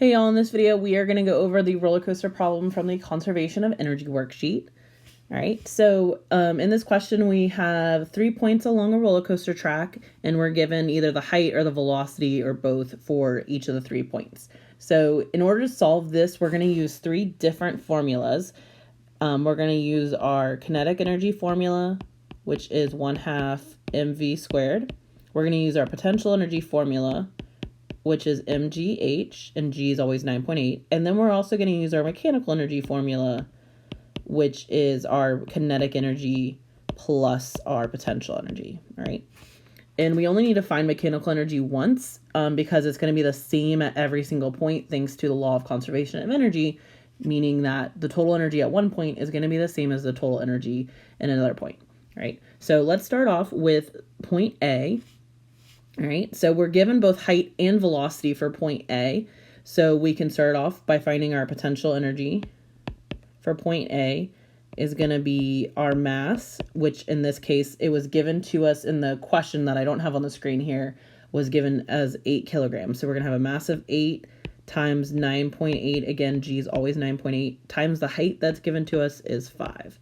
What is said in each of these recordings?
Hey y'all, in this video we are going to go over the roller coaster problem from the conservation of energy worksheet. All right, so in this question we have 3 points along a roller coaster track, and we're given either the height or the velocity or both for each of the 3 points. So in order to solve this, we're going to use 3 different formulas. We're going to use our kinetic energy formula, which is 1/2 mv squared. We're going to use our potential energy formula, which is mgh, and g is always 9.8. And then we're also going to use our mechanical energy formula, which is our kinetic energy plus our potential energy, all right? And we only need to find mechanical energy once because it's going to be the same at every single point thanks to the law of conservation of energy, meaning that the total energy at one point is going to be the same as the total energy in another point, right? So let's start off with point A. All right, so we're given both height and velocity for point A. So we can start off by finding our potential energy for point A is going to be our mass, which in this case, it was given to us in the question that I don't have on the screen here, was given as 8 kilograms. So we're going to have a mass of 8 times 9.8. Again, G is always 9.8 times the height that's given to us is 5.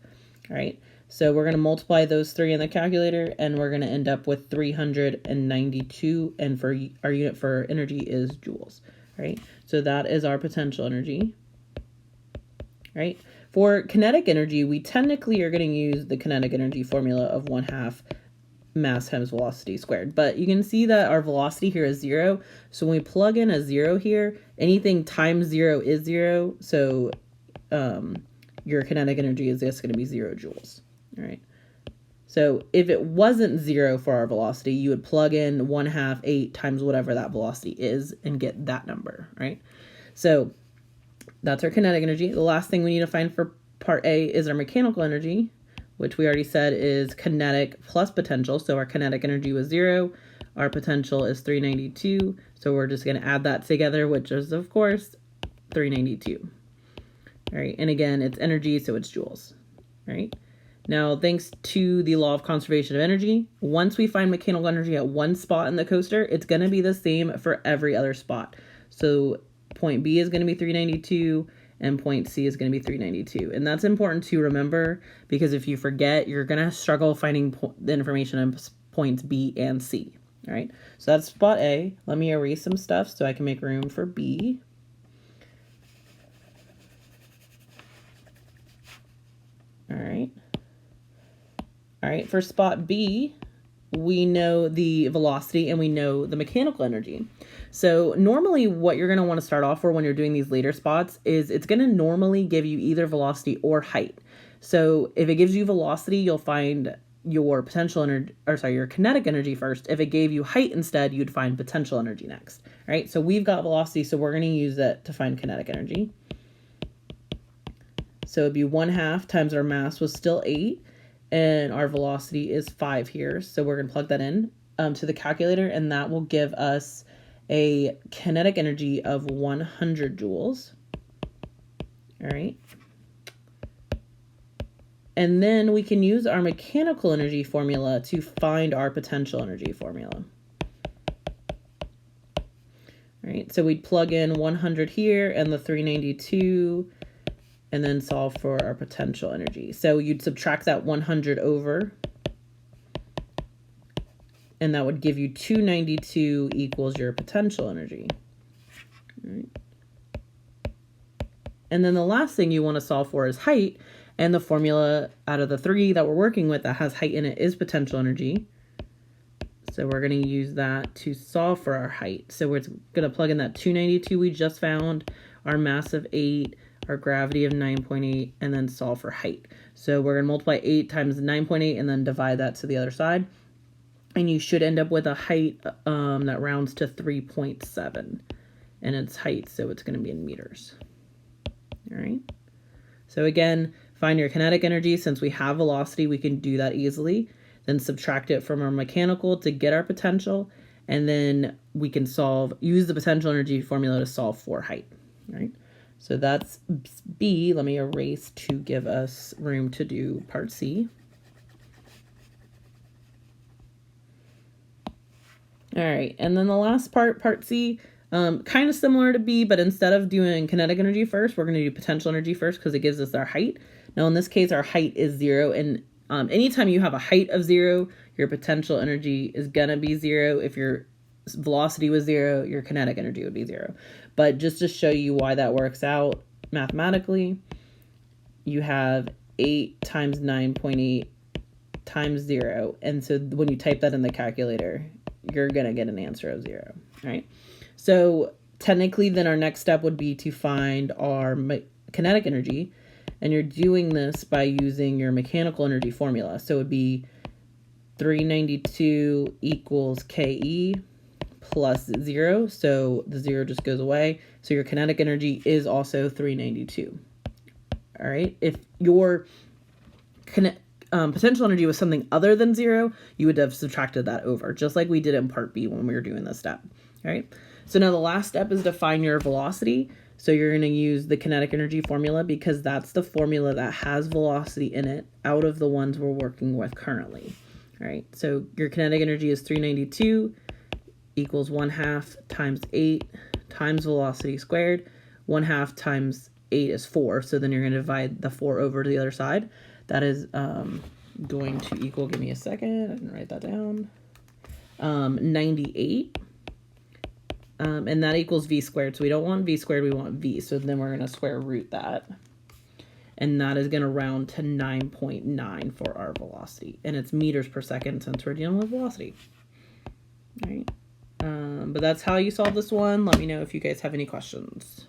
All right. So we're going to multiply those 3 in the calculator, and we're going to end up with 392, and for our unit for energy is joules, right? So that is our potential energy, right? For kinetic energy, we technically are going to use the kinetic energy formula of 1/2 mass times velocity squared, but you can see that our velocity here is 0. So when we plug in a 0 here, anything times 0 is 0. So your kinetic energy is just going to be 0 joules. All right. So if it wasn't 0 for our velocity, you would plug in 1/2 8 times whatever that velocity is and get that number, right? So that's our kinetic energy. The last thing we need to find for part A is our mechanical energy, which we already said is kinetic plus potential. So our kinetic energy was 0. Our potential is 392. So we're just going to add that together, which is, of course, 392. All right. And again, it's energy, so it's joules, right? Now, thanks to the law of conservation of energy, once we find mechanical energy at one spot in the coaster, it's going to be the same for every other spot. So point B is going to be 392, and point C is going to be 392. And that's important to remember, because if you forget, you're going to struggle finding the information on points B and C. All right, so that's spot A. Let me erase some stuff so I can make room for B. All right. All right, for spot B, we know the velocity and we know the mechanical energy. So normally what you're going to want to start off for when you're doing these later spots is it's going to normally give you either velocity or height. So if it gives you velocity, you'll find your potential energy, or sorry, your kinetic energy first. If it gave you height instead, you'd find potential energy next. All right, so we've got velocity, so we're going to use that to find kinetic energy. So it'd be 1/2 times our mass was still 8. And our velocity is 5 here. So we're going to plug that in to the calculator, and that will give us a kinetic energy of 100 joules. All right. And then we can use our mechanical energy formula to find our potential energy formula. All right. So we'd plug in 100 here and the 392, and then solve for our potential energy. So you'd subtract that 100 over, and that would give you 292 equals your potential energy. All right. And then the last thing you want to solve for is height, and the formula out of the 3 that we're working with that has height in it is potential energy. So we're going to use that to solve for our height. So we're going to plug in that 292 we just found, our mass of 8, our gravity of 9.8, and then solve for height. So we're going to multiply 8 times 9.8 and then divide that to the other side. And you should end up with a height that rounds to 3.7. And it's height, so it's going to be in meters. All right. So again, find your kinetic energy. Since we have velocity, we can do that easily. Then subtract it from our mechanical to get our potential. And then we can use the potential energy formula to solve for height. All right. So that's B. Let me erase to give us room to do part C. All right, and then the last part, part C, Kind of similar to B, but instead of doing kinetic energy first, we're going to do potential energy first because it gives us our height. Now, in this case, our height is 0. And anytime you have a height of 0, your potential energy is going to be 0. If your velocity was 0, your kinetic energy would be 0. But just to show you why that works out mathematically, you have 8 times 9.8 times 0. And so when you type that in the calculator, you're going to get an answer of 0, right? So technically, then our next step would be to find our kinetic energy. And you're doing this by using your mechanical energy formula. So it would be 392 equals KE plus 0. So the 0 just goes away. So your kinetic energy is also 392. All right. If your potential energy was something other than 0, you would have subtracted that over, just like we did in part B when we were doing this step. All right. So now the last step is to find your velocity. So you're going to use the kinetic energy formula because that's the formula that has velocity in it out of the ones we're working with currently. All right. So your kinetic energy is 392 equals 1/2 times 8 times velocity squared. 1/2 times 8 is 4. So then you're going to divide the 4 over to the other side. That is going to equal, give me a second, I can write that down, 98. And that equals v squared. So we don't want v squared, we want v. So then we're going to square root that. And that is going to round to 9.9 for our velocity. And it's meters per second since we're dealing with velocity. All right. But that's how you solve this one. Let me know if you guys have any questions.